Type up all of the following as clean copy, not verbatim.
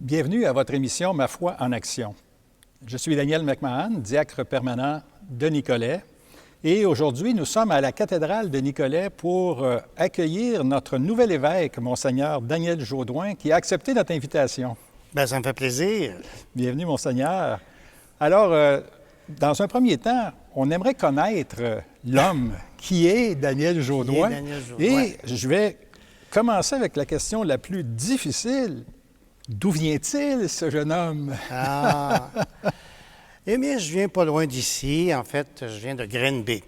Bienvenue à votre émission Ma foi en action. Je suis Daniel McMahon, diacre permanent de Nicolet, et aujourd'hui nous sommes à la cathédrale de Nicolet pour accueillir notre nouvel évêque, Monseigneur Daniel Jaudoin, qui a accepté notre invitation. Bien, ça me fait plaisir. Bienvenue, Monseigneur. Alors, dans un premier temps, on aimerait connaître l'homme qui est Daniel Jaudoin. Et je vais commencer avec la question la plus difficile. D'où vient-il, ce jeune homme? Eh bien, je viens pas loin d'ici. En fait, je viens de Granby.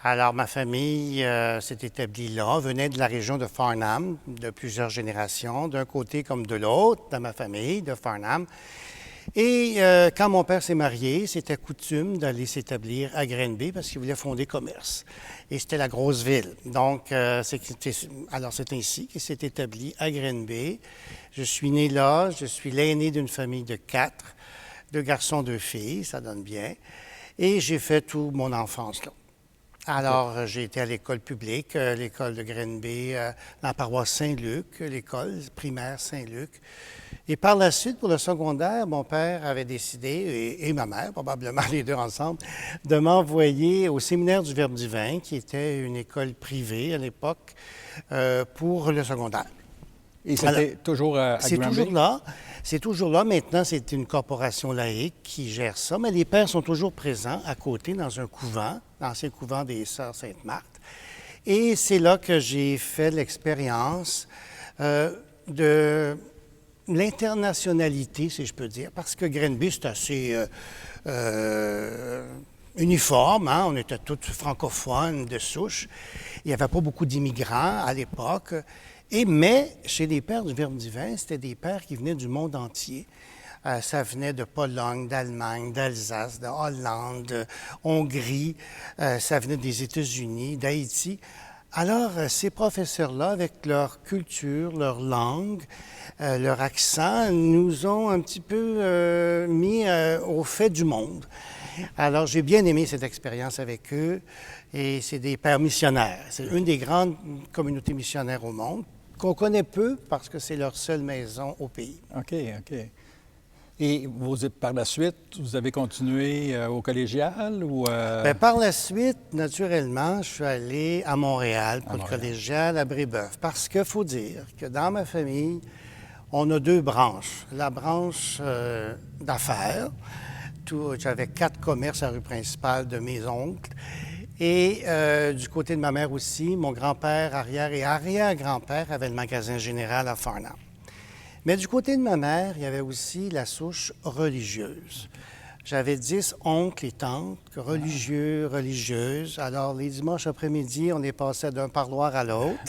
Alors, ma famille s'est établie là, venait de la région de Farnham, de plusieurs générations, d'un côté comme de l'autre, dans ma famille, de Farnham. Et quand mon père s'est marié, c'était coutume d'aller s'établir à Granby parce qu'il voulait fonder commerce. Et c'était la grosse ville. Donc, c'est ainsi qu'il s'est établi à Granby. Je suis né là, je suis l'aîné d'une famille de 4, 2 garçons, 2 filles, ça donne bien. Et j'ai fait toute mon enfance là. Alors, j'ai été à l'école publique, l'école de Granby, la paroisse Saint-Luc, l'école primaire Saint-Luc. Et par la suite, pour le secondaire, mon père avait décidé, et ma mère, probablement les deux ensemble, de m'envoyer au séminaire du Verbe divin, qui était une école privée à l'époque, pour le secondaire. Et c'était toujours à C'est Granby? toujours là. C'est toujours là. Maintenant, c'est une corporation laïque qui gère ça, mais les pères sont toujours présents à côté dans un couvent, l'ancien couvent des Sœurs Sainte-Marthe. Et c'est là que j'ai fait l'expérience de l'internationalité, si je peux dire, parce que Granby, c'est assez uniforme, hein? On était tous francophones de souche. Il n'y avait pas beaucoup d'immigrants à l'époque. Mais chez les pères du Verbe divin, c'était des pères qui venaient du monde entier. Ça venait de Pologne, d'Allemagne, d'Alsace, de Hollande, de Hongrie. Ça venait des États-Unis, d'Haïti. Alors, ces professeurs-là, avec leur culture, leur langue, leur accent, nous ont un petit peu mis au fait du monde. Alors, j'ai bien aimé cette expérience avec eux. Et c'est des pères missionnaires. C'est une des grandes communautés missionnaires au monde, qu'on connaît peu parce que c'est leur seule maison au pays. OK. Et par la suite, vous avez continué au collégial ou... Bien, par la suite, naturellement, je suis allé à Montréal pour le collégial à Brébeuf. Parce qu'il faut dire que dans ma famille, on a 2 branches. La branche d'affaires. J'avais 4 commerces à rue principale de mes oncles. Et du côté de ma mère aussi, mon grand-père, arrière et arrière-grand-père avait le magasin général à Farnham. Mais du côté de ma mère, il y avait aussi la souche religieuse. J'avais 10 oncles et tantes, religieux, religieuses. Alors, les dimanches après-midi, on est passé d'un parloir à l'autre,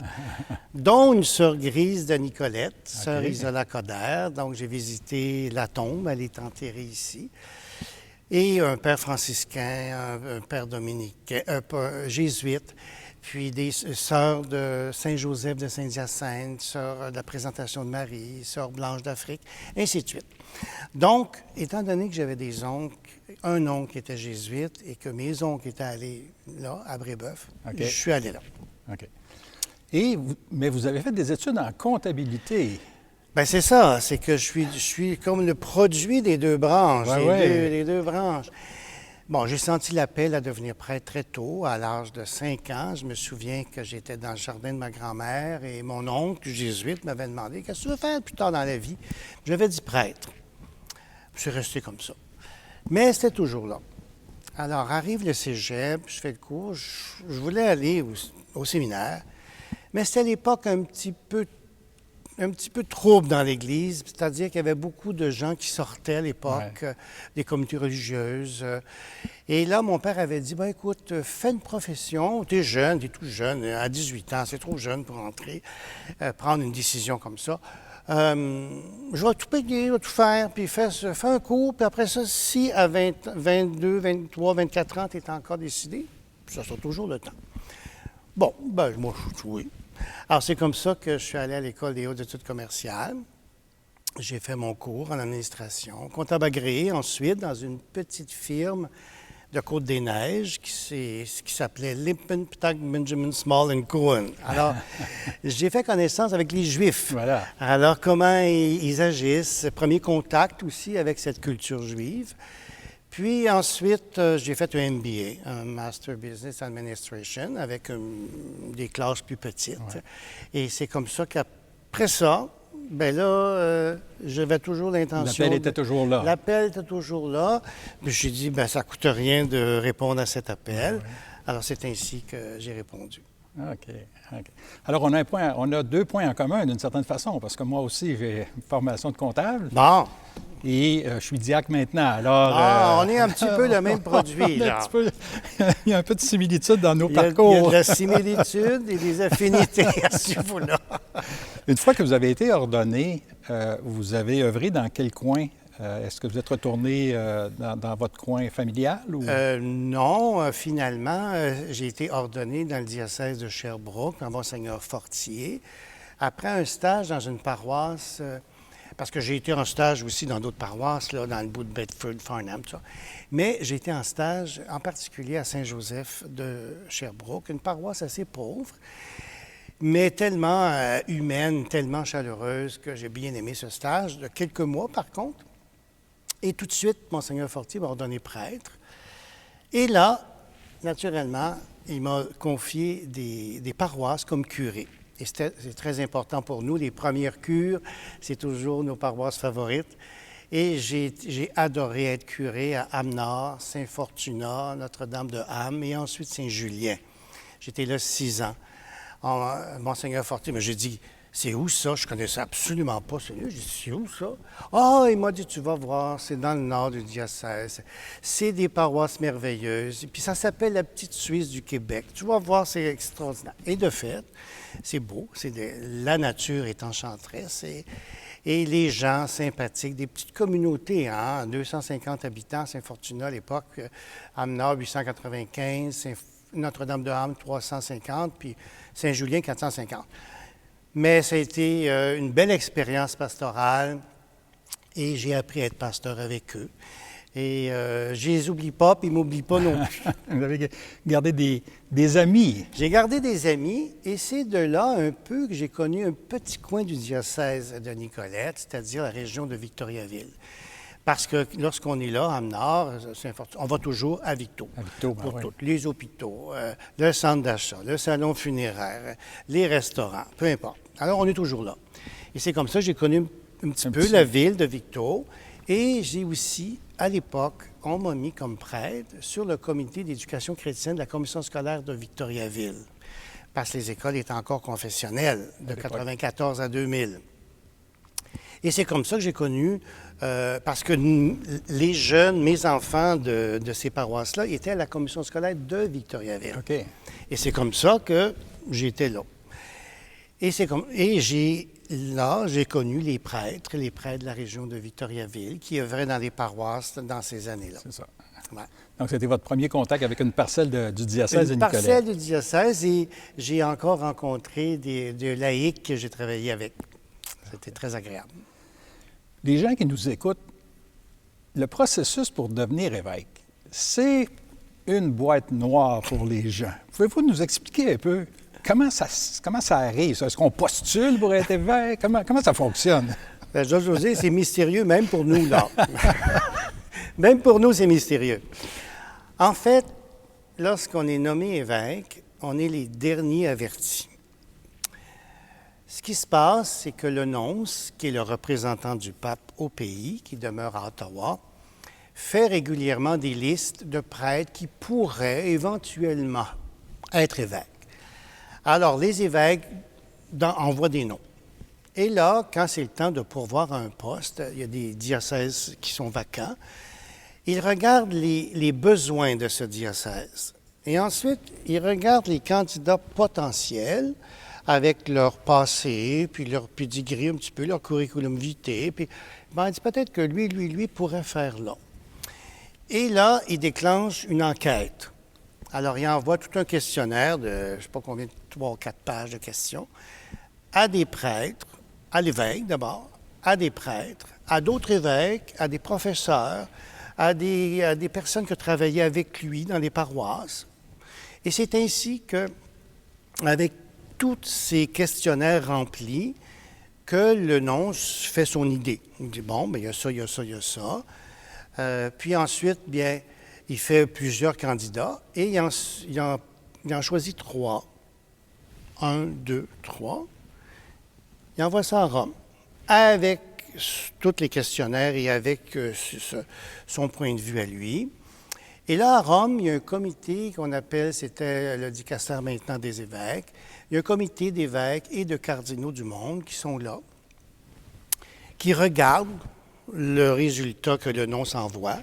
dont une sœur grise de Nicolette, sœur Isola Coderre. Donc, j'ai visité la tombe, elle est enterrée ici. Et un père franciscain, un père dominicain, jésuite, puis des sœurs de Saint-Joseph de Saint-Hyacinthe, sœurs de la Présentation de Marie, sœurs Blanche d'Afrique, ainsi de suite. Donc, étant donné que j'avais des oncles, un oncle qui était jésuite et que mes oncles étaient allés là, à Brébeuf, je suis allé là. OK. Mais vous avez fait des études en comptabilité. Bien, c'est ça, c'est que je suis comme le produit des 2 branches, les deux branches. Bon, j'ai senti l'appel à devenir prêtre très tôt, à l'âge de 5 ans. Je me souviens que j'étais dans le jardin de ma grand-mère et mon oncle, jésuite, m'avait demandé « Qu'est-ce que tu veux faire plus tard dans la vie? » J'avais dit « prêtre ». Je suis resté comme ça. Mais c'était toujours là. Alors, arrive le cégep, je fais le cours, je voulais aller au séminaire, mais c'était à l'époque un petit peu trouble dans l'Église, c'est-à-dire qu'il y avait beaucoup de gens qui sortaient à l'époque, des communautés religieuses. Et là, mon père avait dit, « Bien, écoute, fais une profession, t'es jeune, t'es tout jeune, à 18 ans, c'est trop jeune pour entrer, prendre une décision comme ça. Je vais tout payer, je vais tout faire, puis fais un cours, puis après ça, si à 22, 23, 24 ans, t'es encore décidé, ça sera toujours le temps. » Bon, ben moi, oui. Alors, c'est comme ça que je suis allé à l'École des hautes études commerciales. J'ai fait mon cours en administration, comptable agréé ensuite dans une petite firme de Côte-des-Neiges qui s'appelait Limpen Ptag Benjamin Small and Cohen. Alors, j'ai fait connaissance avec les Juifs. Voilà. Alors, comment ils agissent, premier contact aussi avec cette culture juive. Puis ensuite, j'ai fait un MBA, un Master Business Administration, avec des classes plus petites. Ouais. Et c'est comme ça qu'après ça, bien là, j'avais toujours l'intention... L'appel était toujours là. L'appel était toujours là. Puis j'ai dit, bien, ça ne coûte rien de répondre à cet appel. Ouais. Alors, c'est ainsi que j'ai répondu. OK. Alors, on a 2 points en commun, d'une certaine façon, parce que moi aussi, j'ai une formation de comptable. Bon. Et je suis diacre maintenant. Alors, on est un petit peu le même produit, là. Il y a un peu de similitude dans nos parcours. Il y a de la similitude et des affinités à ce niveau-là. Une fois que vous avez été ordonné, vous avez œuvré dans quel coin? Est-ce que vous êtes retourné dans votre coin familial? Ou... non, finalement, j'ai été ordonné dans le diocèse de Sherbrooke, en Monseigneur Fortier, après un stage dans une paroisse, parce que j'ai été en stage aussi dans d'autres paroisses, là, dans le bout de Bedford, Farnham, tout ça. Mais j'ai été en stage, en particulier à Saint-Joseph de Sherbrooke, une paroisse assez pauvre, mais tellement humaine, tellement chaleureuse que j'ai bien aimé ce stage, de quelques mois par contre. Et tout de suite, Monseigneur Fortier m'a ordonné prêtre. Et là, naturellement, il m'a confié des paroisses comme curé. Et c'est très important pour nous. Les premières cures, c'est toujours nos paroisses favorites. Et j'ai adoré être curé à Amenard, Saint-Fortunat, Notre-Dame de Ham et ensuite Saint-Julien. J'étais là 6 ans. Monseigneur Fortier, mais j'ai dit... C'est où ça? Je ne connaissais absolument pas celui-là. J'ai dit, c'est où ça? Ah, il m'a dit, tu vas voir, c'est dans le nord du diocèse. C'est des paroisses merveilleuses. Et puis ça s'appelle la Petite Suisse du Québec. Tu vas voir, c'est extraordinaire. Et de fait, c'est beau. La nature est enchanteresse. Et les gens sympathiques, des petites communautés, hein? 250 habitants, Saint-Fortunat à l'époque, Amenard 895, Notre-Dame de Ham 350, puis Saint-Julien 450. Mais ça a été une belle expérience pastorale et j'ai appris à être pasteur avec eux. Et je les oublie pas, puis ils ne m'oublient pas non plus. Vous avez gardé des amis. J'ai gardé des amis et c'est de là un peu que j'ai connu un petit coin du diocèse de Nicolette, c'est-à-dire la région de Victoriaville. Parce que lorsqu'on est là, à Amenard, on va toujours à Victo. À Victo, pour oui. tout. Les hôpitaux, le centre d'achat, le salon funéraire, les restaurants, peu importe. Alors, on est toujours là. Et c'est comme ça que j'ai connu un petit peu la ville de Victo. Et j'ai aussi, à l'époque, on m'a mis comme prêtre sur le comité d'éducation chrétienne de la commission scolaire de Victoriaville. Parce que les écoles étaient encore confessionnelles, de 1994 à 2000. Et c'est comme ça que j'ai connu, parce que les jeunes, mes enfants de ces paroisses-là, étaient à la commission scolaire de Victoriaville. OK. Et c'est comme ça que j'étais là. Et j'ai connu les prêtres de la région de Victoriaville qui œuvraient dans les paroisses dans ces années-là. C'est ça. Ouais. Donc, c'était votre premier contact avec une parcelle du diocèse de Nicolette. Une parcelle du diocèse, et j'ai encore rencontré des laïcs que j'ai travaillé avec. C'était très agréable. Les gens qui nous écoutent, le processus pour devenir évêque, c'est une boîte noire pour les gens. Pouvez-vous nous expliquer un peu comment ça arrive? Est-ce qu'on postule pour être évêque? Comment ça fonctionne? Bien, José, c'est mystérieux même pour nous, là. Même pour nous, c'est mystérieux. En fait, lorsqu'on est nommé évêque, on est les derniers avertis. Ce qui se passe, c'est que le nonce, qui est le représentant du pape au pays, qui demeure à Ottawa, fait régulièrement des listes de prêtres qui pourraient éventuellement être évêques. Alors, les évêques envoient des noms. Et là, quand c'est le temps de pourvoir un poste, il y a des diocèses qui sont vacants, ils regardent les besoins de ce diocèse. Et ensuite, ils regardent les candidats potentiels avec leur passé, puis leur pedigree un petit peu, leur curriculum vitae, puis on dit peut-être que lui pourrait faire là. Et là, ils déclenchent une enquête. Alors, ils envoient tout un questionnaire de, je ne sais pas combien, 3 ou 4 pages de questions, à des prêtres, à l'évêque d'abord, à des prêtres, à d'autres évêques, à des professeurs, à des personnes qui travaillaient avec lui dans les paroisses. Et c'est ainsi que, avec tous ces questionnaires remplis, que le nonce fait son idée. Il dit, bon, bien, il y a ça, il y a ça, il y a ça. Puis ensuite, bien, il fait plusieurs candidats et il en choisit 3. 1, 2, 3. Il envoie ça à Rome avec tous les questionnaires et avec son point de vue à lui. Et là, à Rome, il y a un comité qu'on appelle, c'était le dicaster maintenant des évêques, il y a un comité d'évêques et de cardinaux du monde qui sont là, qui regardent le résultat que le nonce envoie.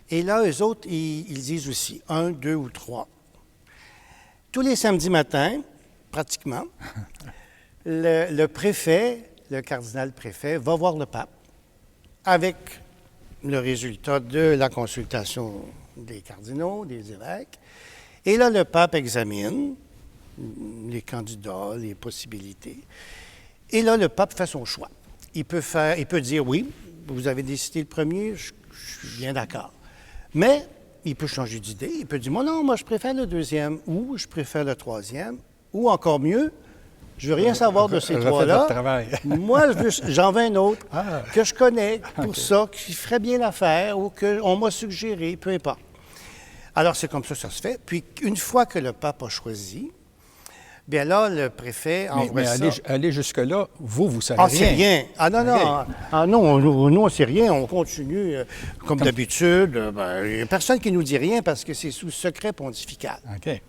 Et là, eux autres, ils disent aussi 1, 2 ou 3. Tous les samedis matins, pratiquement, le préfet, le cardinal-préfet, va voir le pape avec le résultat de la consultation des cardinaux, des évêques. Et là, le pape examine les candidats, les possibilités. Et là, le pape fait son choix. Il peut dire oui, vous avez décidé le premier, je suis bien d'accord. Mais il peut changer d'idée. Il peut dire non, moi je préfère le deuxième, ou je préfère le troisième, ou encore mieux, je veux rien savoir de ces trois-là. Moi, j'en veux un autre que je connais pour ça, qui ferait bien l'affaire, ou qu'on m'a suggéré, peu importe. Alors, c'est comme ça se fait. Puis, une fois que le pape a choisi, bien là, le préfet envoie ça. Mais aller jusque-là, vous savez rien. Ah, c'est rien. Ah non, non. Okay. Ah non, nous, on ne sait rien. On continue comme d'habitude. Il n'y a personne qui nous dit rien parce que c'est sous secret pontifical. OK.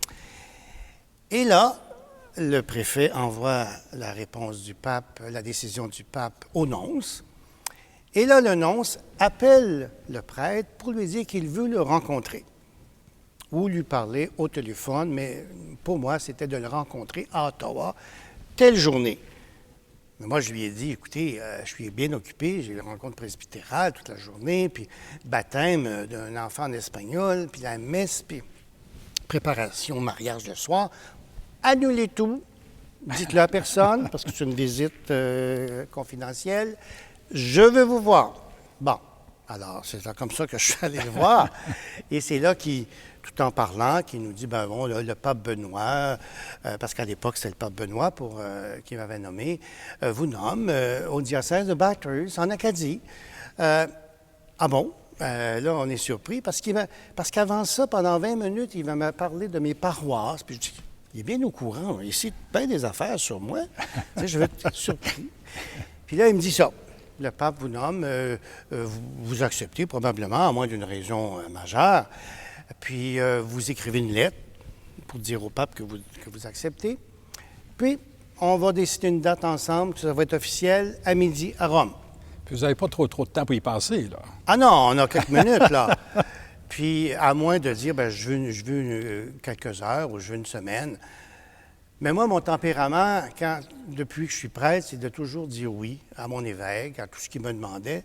Et là, le préfet envoie la réponse du pape, la décision du pape au nonce. Et là, le nonce appelle le prêtre pour lui dire qu'il veut le rencontrer ou lui parler au téléphone, mais pour moi, c'était de le rencontrer à Ottawa, telle journée. Mais moi, je lui ai dit, écoutez, je suis bien occupé, j'ai une rencontre presbytérale toute la journée, puis baptême d'un enfant en espagnol, puis la messe, puis préparation au mariage le soir. Annulez tout, dites-le à personne, parce que c'est une visite confidentielle. Je veux vous voir. Bon, alors c'est comme ça que je suis allé le voir. Et c'est là tout en parlant, qui nous dit, ben bon, là, le pape Benoît, parce qu'à l'époque, c'est le pape Benoît qui m'avait nommé, vous nomme au diocèse de Bathurst, en Acadie. Ah bon? Là, on est surpris, parce qu'avant ça, pendant 20 minutes, il va me parler de mes paroisses, puis je dis, il est bien au courant, il sait bien des affaires sur moi. Tu sais, je vais être surpris. Puis là, il me dit ça. Le pape vous nomme, vous acceptez probablement, à moins d'une raison majeure. Puis, vous écrivez une lettre pour dire au pape que vous acceptez. Puis, on va décider une date ensemble, que ça va être officiel, à midi à Rome. Puis, vous n'avez pas trop de temps pour y penser, là. Ah non, on a quelques minutes, là. Puis, à moins de dire, bien, je veux quelques heures ou je veux une semaine. Mais moi, mon tempérament, depuis que je suis prêtre, c'est de toujours dire oui à mon évêque, à tout ce qu'il me demandait.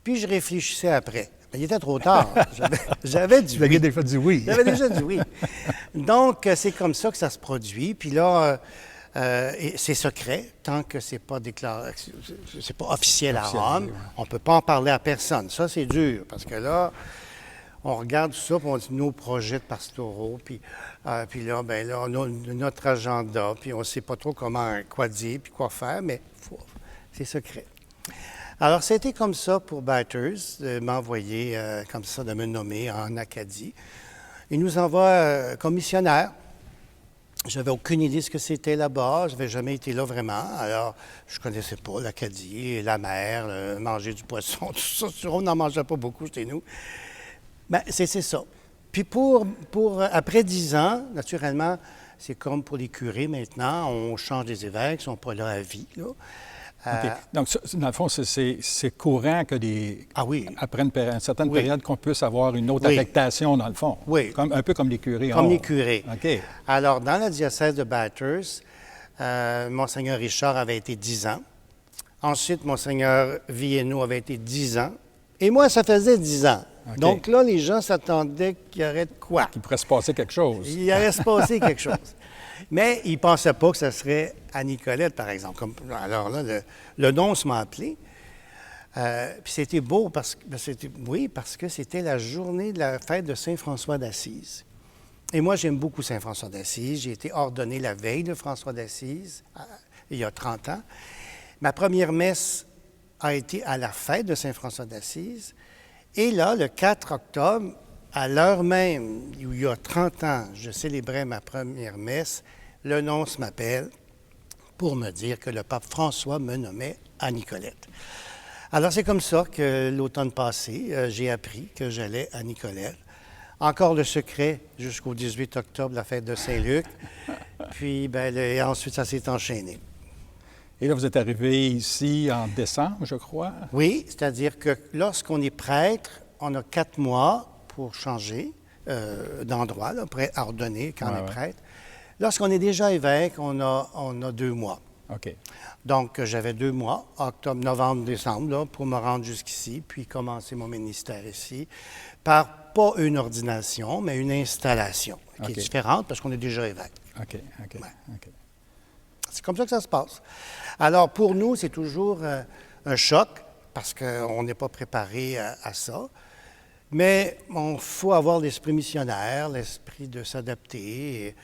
Puis, je réfléchissais après. Mais il était trop tard. J'avais dit oui. Vous aviez déjà dit oui. J'avais déjà dit oui. Donc, c'est comme ça que ça se produit. Puis là, c'est secret, tant que c'est pas déclaré, c'est pas officiel à Rome. Oui. On ne peut pas en parler à personne. Ça, c'est dur, parce que là, on regarde tout ça, puis on dit nos projets de pastoraux, puis là, bien là, on a notre agenda, puis on ne sait pas trop quoi dire, puis quoi faire, mais c'est secret. Alors, c'était comme ça pour Bathurst, de m'envoyer comme ça, de me nommer en Acadie. Il nous envoie comme missionnaire. Je n'avais aucune idée de ce que c'était là-bas. Je n'avais jamais été là vraiment. Alors, je ne connaissais pas l'Acadie, la mer, manger du poisson, tout ça. On n'en mangeait pas beaucoup chez nous. Bien, c'est ça. Puis après 10 ans, naturellement, c'est comme pour les curés maintenant, on change des évêques, ils ne sont pas là à vie, là. Okay. Donc, dans le fond, c'est courant que après une certaine période, qu'on puisse avoir une autre affectation, dans le fond. Oui. Un peu comme les curés. Comme les curés. OK. Alors, dans le diocèse de Bathurst, Monseigneur Richard avait été 10 ans. Ensuite, Monseigneur Viano avait été 10 ans. Et moi, ça faisait 10 ans. Okay. Donc là, les gens s'attendaient qu'il y aurait de quoi? Qu'il pourrait se passer quelque chose. Il allait se passer quelque chose. Mais ils ne pensaient pas que ce serait à Nicolette, par exemple. Alors là, le nonce m'a appelé. Puis c'était beau parce que c'était la journée de la fête de Saint-François d'Assise. Et moi, j'aime beaucoup Saint-François d'Assise. J'ai été ordonné la veille de François d'Assise, il y a 30 ans. Ma première messe a été à la fête de Saint-François d'Assise. Et là, le 4 octobre, à l'heure même où il y a 30 ans, je célébrais ma première messe, le nonce m'appelle pour me dire que le pape François me nommait à Nicolette. Alors, c'est comme ça que l'automne passé, j'ai appris que j'allais à Nicolette. Encore le secret jusqu'au 18 octobre, la fête de Saint-Luc. Puis, ensuite, ça s'est enchaîné. Et là, vous êtes arrivé ici en décembre, je crois? Oui, c'est-à-dire que lorsqu'on est prêtre, on a 4 mois pour changer d'endroit, là, pour être ordonné quand on est prêtre. Lorsqu'on est déjà évêque, on a 2 mois. OK. Donc, j'avais 2 mois, octobre, novembre, décembre, là, pour me rendre jusqu'ici, puis commencer mon ministère ici, par pas une ordination, mais une installation, qui est différente parce qu'on est déjà évêque. OK. C'est comme ça que ça se passe. Alors, pour nous, c'est toujours un choc, parce qu'on n'est pas préparé à ça. Mais il faut avoir l'esprit missionnaire, l'esprit de s'adapter.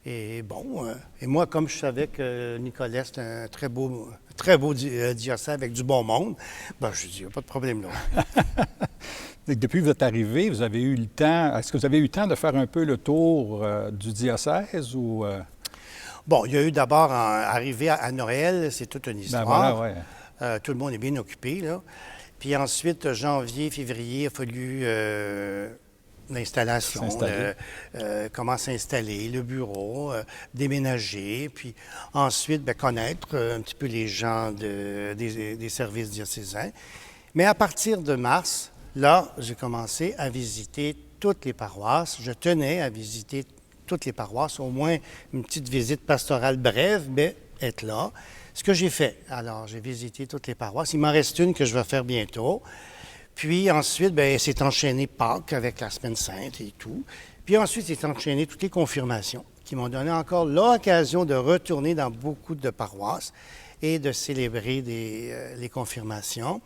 Et moi, comme je savais que Nicolet, c'est un très beau diocèse avec du bon monde, je dis, il n'y a pas de problème là. Depuis que vous êtes arrivé, vous avez eu le temps, est-ce que vous avez eu le temps de faire un peu le tour du diocèse ou... Bon, il y a eu d'abord, arrivé à Noël, c'est toute une histoire. Voilà, tout le monde est bien occupé, là. Puis ensuite, janvier, février, il a fallu l'installation, comment s'installer, le bureau, déménager, puis ensuite connaître un petit peu les gens des services diocésains. Mais à partir de mars, là, j'ai commencé à visiter toutes les paroisses. Je tenais à visiter toutes les paroisses, au moins une petite visite pastorale brève, mais être là. Ce que j'ai fait. Alors, j'ai visité toutes les paroisses. Il m'en reste une que je vais faire bientôt. Puis ensuite, c'est enchaîné Pâques avec la Semaine Sainte et tout. Puis ensuite, c'est enchaîné toutes les confirmations qui m'ont donné encore l'occasion de retourner dans beaucoup de paroisses et de célébrer les confirmations.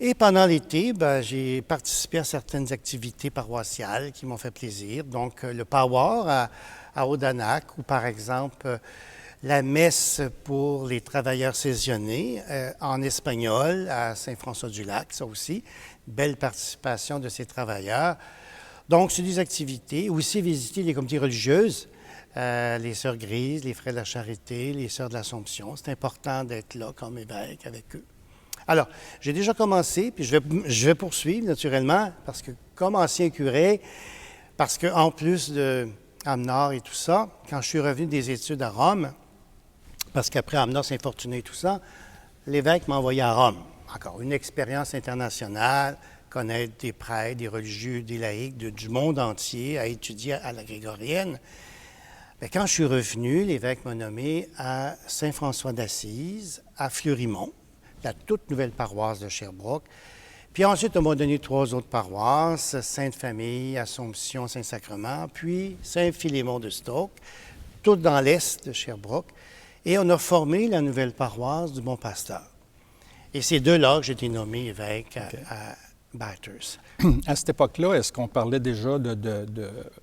Et pendant l'été, j'ai participé à certaines activités paroissiales qui m'ont fait plaisir. Donc, le Power à Odanak, ou par exemple, la messe pour les travailleurs saisonniers en espagnol à Saint-François-du-Lac, ça aussi. Belle participation de ces travailleurs. Donc, c'est des activités. Aussi, visiter les communautés religieuses, les Sœurs Grises, les Frères de la Charité, les Sœurs de l'Assomption. C'est important d'être là comme évêque avec eux. Alors, j'ai déjà commencé, puis je vais poursuivre naturellement, parce que comme ancien curé, parce qu'en plus de Amnor et tout ça, quand je suis revenu des études à Rome, parce qu'après Amnor, Saint-Fortuné et tout ça, l'évêque m'a envoyé à Rome. Encore une expérience internationale, connaître des prêtres, des religieux, des laïcs du monde entier, à étudier à la grégorienne. Bien, quand je suis revenu, l'évêque m'a nommé à Saint-François d'Assise, à Fleurimont, la toute nouvelle paroisse de Sherbrooke. Puis ensuite, on m'a donné 3 autres paroisses, Sainte-Famille, Assomption, Saint-Sacrement, puis Saint-Philémon de Stoke, toutes dans l'est de Sherbrooke. Et on a formé la nouvelle paroisse du Bon-Pasteur. Et c'est de là que j'ai été nommé évêque à Bathurst. À cette époque-là, est-ce qu'on parlait déjà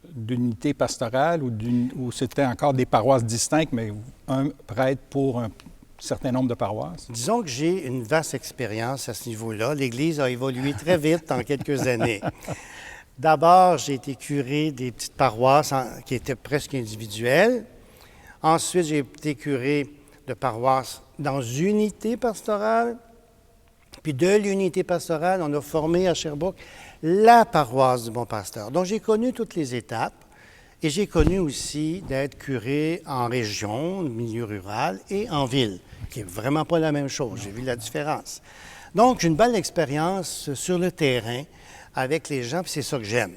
d'unité pastorale ou c'était encore des paroisses distinctes, mais un prêtre pour un certain nombre de paroisses? Disons que j'ai une vaste expérience à ce niveau-là. L'Église a évolué très vite en quelques années. D'abord, j'ai été curé des petites paroisses qui étaient presque individuelles. Ensuite, j'ai été curé de paroisses dans unité pastorale. Puis de l'unité pastorale, on a formé à Sherbrooke la paroisse du Bon-Pasteur. Donc, j'ai connu toutes les étapes. Et j'ai connu aussi d'être curé en région, milieu rural, et en ville, qui n'est vraiment pas la même chose. J'ai vu la différence. Donc, j'ai une belle expérience sur le terrain avec les gens, puis c'est ça que j'aime.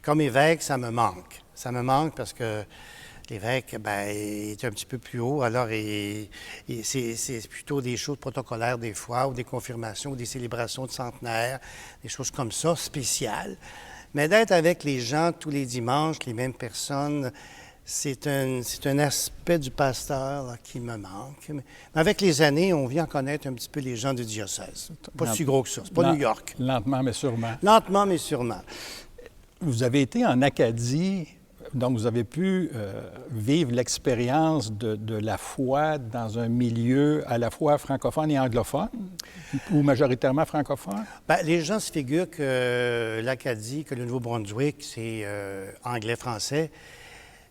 Comme évêque, ça me manque. Ça me manque parce que l'évêque, il est un petit peu plus haut, alors c'est plutôt des choses protocolaires des fois, ou des confirmations, ou des célébrations de centenaire, des choses comme ça, spéciales. Mais d'être avec les gens tous les dimanches, les mêmes personnes, c'est un aspect du pasteur là, qui me manque. Mais avec les années, on vient connaître un petit peu les gens du diocèse. Pas si gros que ça. C'est pas New York. Lentement, mais sûrement. Lentement, mais sûrement. Vous avez été en Acadie, donc vous avez pu vivre l'expérience de la foi dans un milieu à la fois francophone et anglophone, ou majoritairement francophone? Bien, les gens se figurent que l'Acadie, que le Nouveau-Brunswick, c'est anglais-français.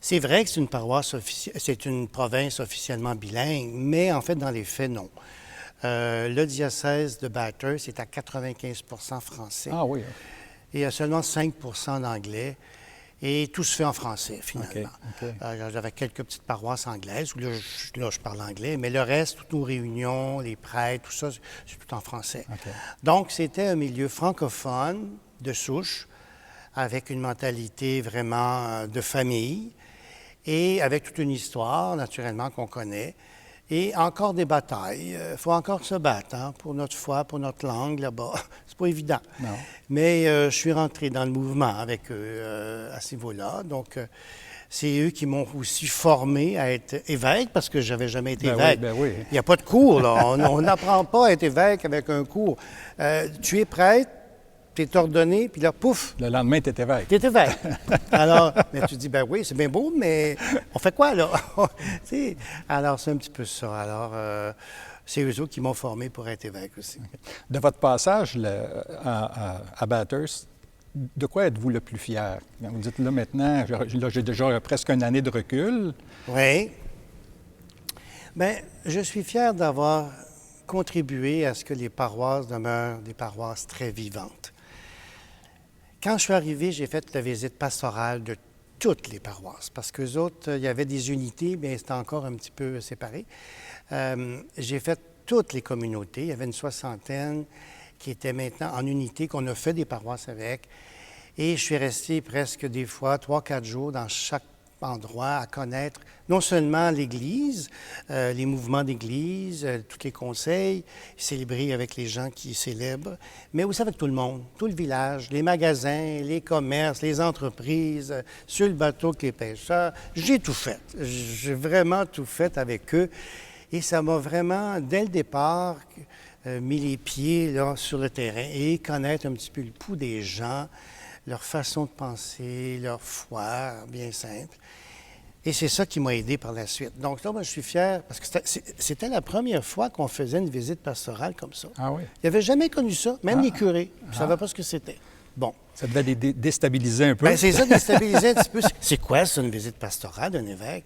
C'est vrai que c'est une paroisse c'est une province officiellement bilingue, mais en fait, dans les faits, non. Le diocèse de Bathurst est à 95 français. Ah oui. Et il y a seulement 5 d'anglais. Et tout se fait en français, finalement. Okay. J'avais quelques petites paroisses anglaises où là, je parle anglais, mais le reste, toutes nos réunions, les prêtres, tout ça, c'est tout en français. Okay. Donc, c'était un milieu francophone de souche, avec une mentalité vraiment de famille et avec toute une histoire, naturellement, qu'on connaît. Et encore des batailles. Il faut encore se battre pour notre foi, pour notre langue là-bas. C'est pas évident. Non. Mais je suis rentré dans le mouvement avec eux à ce niveau-là. Donc, c'est eux qui m'ont aussi formé à être évêque parce que je n'avais jamais été évêque. Oui. Il n'y a pas de cours, là. On n'apprend pas à être évêque avec un cours. Tu es prêtre, tu es ordonné, puis là, pouf! Le lendemain, tu es évêque. Tu es évêque. Alors, mais tu dis, ben oui, c'est bien beau, mais on fait quoi, là? Alors, c'est un petit peu ça. Alors, c'est eux autres qui m'ont formé pour être évêque aussi. Okay. De votre passage à Bathurst, de quoi êtes-vous le plus fier? Vous dites, là, maintenant, j'ai déjà presque une année de recul. Oui. Bien, je suis fier d'avoir contribué à ce que les paroisses demeurent des paroisses très vivantes. Quand je suis arrivé, j'ai fait la visite pastorale de toutes les paroisses, parce qu'eux autres, il y avait des unités, mais c'était encore un petit peu séparé. J'ai fait toutes les communautés. Il y avait une soixantaine qui étaient maintenant en unité, qu'on a fait des paroisses avec. Et je suis resté presque des fois 3-4 jours dans chaque endroit à connaître non seulement l'Église, les mouvements d'Église, tous les conseils, célébrer avec les gens qui célèbrent, mais aussi avec tout le monde, tout le village, les magasins, les commerces, les entreprises, sur le bateau avec les pêcheurs. J'ai tout fait. J'ai vraiment tout fait avec eux. Et ça m'a vraiment, dès le départ, mis les pieds là, sur le terrain et connaître un petit peu le pouls des gens, leur façon de penser, leur foi, bien simple. Et c'est ça qui m'a aidé par la suite. Donc là, moi, je suis fier, parce que c'était la première fois qu'on faisait une visite pastorale comme ça. Ah oui? Il n'avait jamais connu ça, même les curés. Ils ne savaient pas ce que c'était. Bon. Ça devait les déstabiliser un peu. Bien, c'est ça, déstabiliser un petit peu. C'est quoi, ça, une visite pastorale d'un évêque?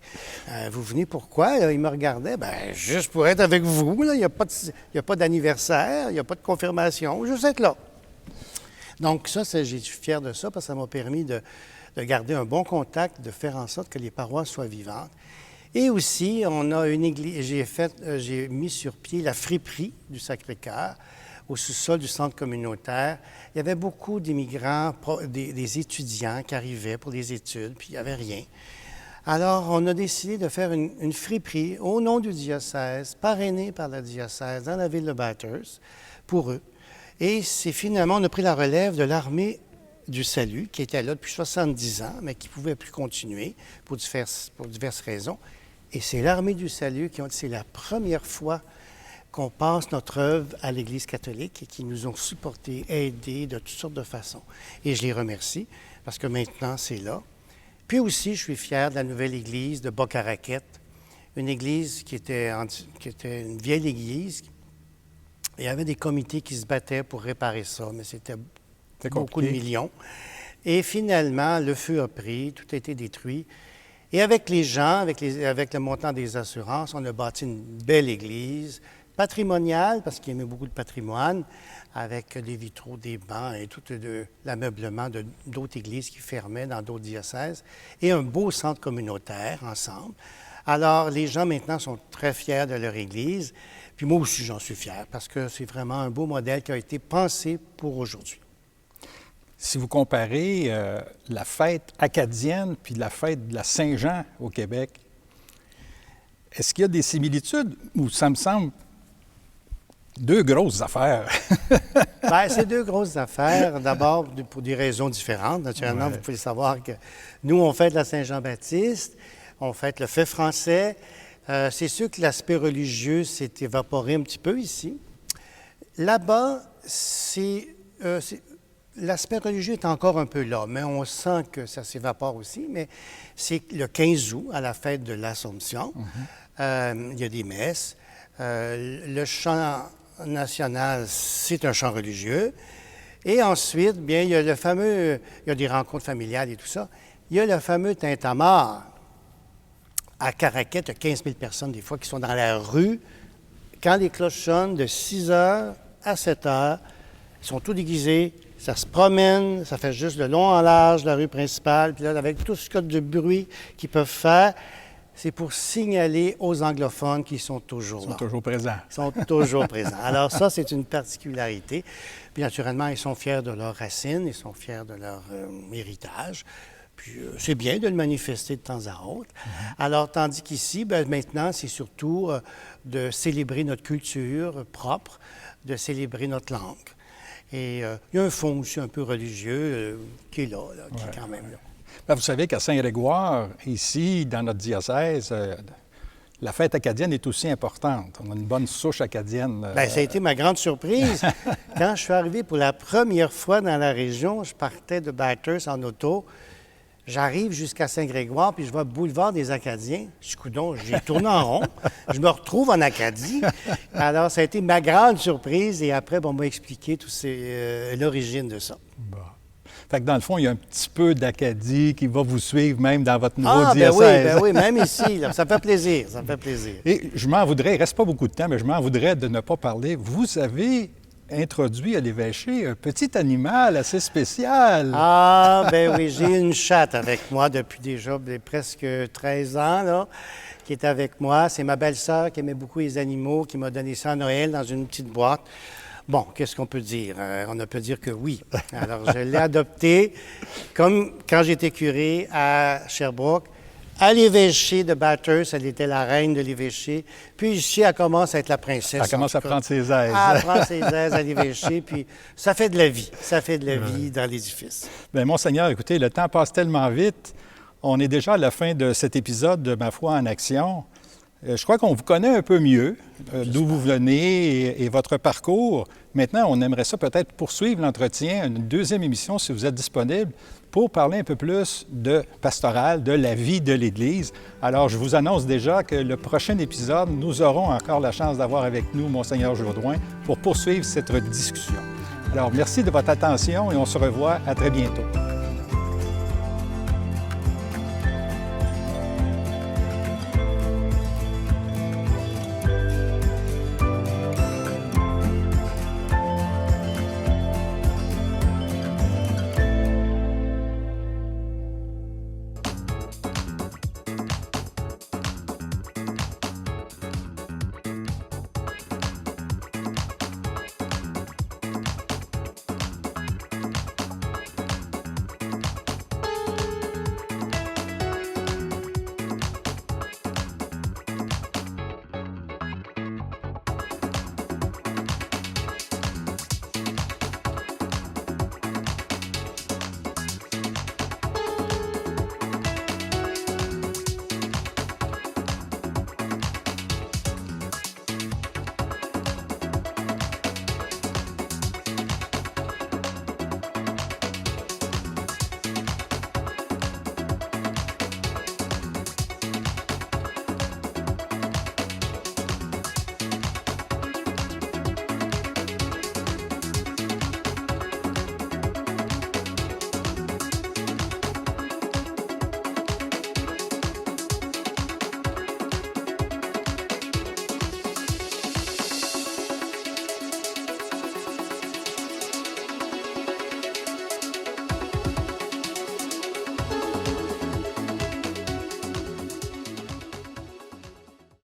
Vous venez pourquoi? Là, il me regardait. Bien, juste pour être avec vous. Là. Il n'y a pas d'anniversaire, il n'y a pas de confirmation. Juste être là. Donc ça, je suis fier de ça, parce que ça m'a permis de garder un bon contact, de faire en sorte que les paroisses soient vivantes. Et aussi, on a une église, j'ai mis sur pied la friperie du Sacré-Cœur au sous-sol du centre communautaire. Il y avait beaucoup d'immigrants, des étudiants qui arrivaient pour les études, puis il n'y avait rien. Alors, on a décidé de faire une friperie au nom du diocèse, parrainée par le diocèse dans la ville de Bathurst, pour eux. Et c'est finalement, on a pris la relève de l'armée du salut, qui était là depuis 70 ans, mais qui ne pouvait plus continuer pour diverses raisons. Et c'est l'armée du salut c'est la première fois qu'on passe notre œuvre à l'Église catholique et qui nous ont supportés, aidés de toutes sortes de façons. Et je les remercie, parce que maintenant, c'est là. Puis aussi, je suis fier de la nouvelle église de Boc-à-Raquette, une église qui était une vieille église. Il y avait des comités qui se battaient pour réparer ça, mais c'était beaucoup de millions. Et finalement, le feu a pris, tout a été détruit. Et avec les gens, avec le montant des assurances, on a bâti une belle église, patrimoniale, parce qu'il y avait beaucoup de patrimoine, avec des vitraux, des bancs et tout l'ameublement d'autres églises qui fermaient dans d'autres diocèses, et un beau centre communautaire ensemble. Alors, les gens maintenant sont très fiers de leur église. Puis moi aussi, j'en suis fier, parce que c'est vraiment un beau modèle qui a été pensé pour aujourd'hui. Si vous comparez la fête acadienne puis la fête de la Saint-Jean au Québec, est-ce qu'il y a des similitudes ou ça me semble Deux grosses affaires. Bien, c'est deux grosses affaires. D'abord, pour des raisons différentes. Naturellement, vous pouvez savoir que nous, on fête la Saint-Jean-Baptiste, on fête le fait français. C'est sûr que l'aspect religieux s'est évaporé un petit peu ici. Là-bas, l'aspect religieux est encore un peu là, mais on sent que ça s'évapore aussi. Mais c'est le 15 août, à la fête de l'Assomption. Il y a des messes. Le chant national, c'est un chant religieux. Et ensuite, bien, il y a il y a des rencontres familiales et tout ça. Il y a le fameux tintamarre. À Caraquet, il y a 15 000 personnes, des fois, qui sont dans la rue. Quand les cloches sonnent, de 6 heures à 7 heures, ils sont tous déguisés, ça se promène, ça fait juste le long en large de la rue principale. Puis là, avec tout ce cas de bruit qu'ils peuvent faire, c'est pour signaler aux anglophones qu'ils sont toujours là. Ils sont toujours présents. Ils sont toujours présents. Alors ça, c'est une particularité. Puis naturellement, ils sont fiers de leurs racines, ils sont fiers de leur héritage. Puis c'est bien de le manifester de temps à autre. Alors, tandis qu'ici, bien, maintenant, c'est surtout de célébrer notre culture propre, de célébrer notre langue. Et il y a un fond aussi un peu religieux qui est là, qui est quand même là. Bien, vous savez qu'à Saint-Grégoire, ici, dans notre diocèse, la fête acadienne est aussi importante. On a une bonne souche acadienne. Bien, ça a été ma grande surprise. Quand je suis arrivé pour la première fois dans la région, je partais de Bathurst en auto. J'arrive jusqu'à Saint-Grégoire, puis je vois Boulevard des Acadiens. Je suis coudonc, j'ai tourné en rond. Je me retrouve en Acadie. Alors, ça a été ma grande surprise. Et après, on m'a expliqué l'origine de ça. Bon. Fait que dans le fond, il y a un petit peu d'Acadie qui va vous suivre même dans votre nouveau diocèse. Ben oui, même ici. Là, ça fait plaisir, ça fait plaisir. Et je m'en voudrais, il ne reste pas beaucoup de temps, mais je m'en voudrais de ne pas parler. Vous avez introduit à l'évêché un petit animal assez spécial. Ah, ben oui, j'ai une chatte avec moi depuis déjà presque 13 ans, là, qui est avec moi. C'est ma belle-sœur qui aimait beaucoup les animaux, qui m'a donné ça à Noël dans une petite boîte. Bon, qu'est-ce qu'on peut dire? On ne peut dire que oui. Alors, je l'ai adoptée comme quand j'étais curé à Sherbrooke. À l'évêché de Bathurst, elle était la reine de l'évêché. Puis ici, elle commence à être la princesse. Elle commence à prendre ses aises. Elle prend ses aises à l'évêché, puis ça fait de la vie. Ça fait de la vie dans l'édifice. Bien, Monseigneur, écoutez, le temps passe tellement vite. On est déjà à la fin de cet épisode de Ma foi en action. Je crois qu'on vous connaît un peu mieux, d'où vous venez et votre parcours. Maintenant, on aimerait ça peut-être poursuivre l'entretien, une deuxième émission, si vous êtes disponible, pour parler un peu plus de pastoral, de la vie de l'Église. Alors, je vous annonce déjà que le prochain épisode, nous aurons encore la chance d'avoir avec nous Monseigneur Jourdouin pour poursuivre cette discussion. Alors, merci de votre attention et on se revoit à très bientôt.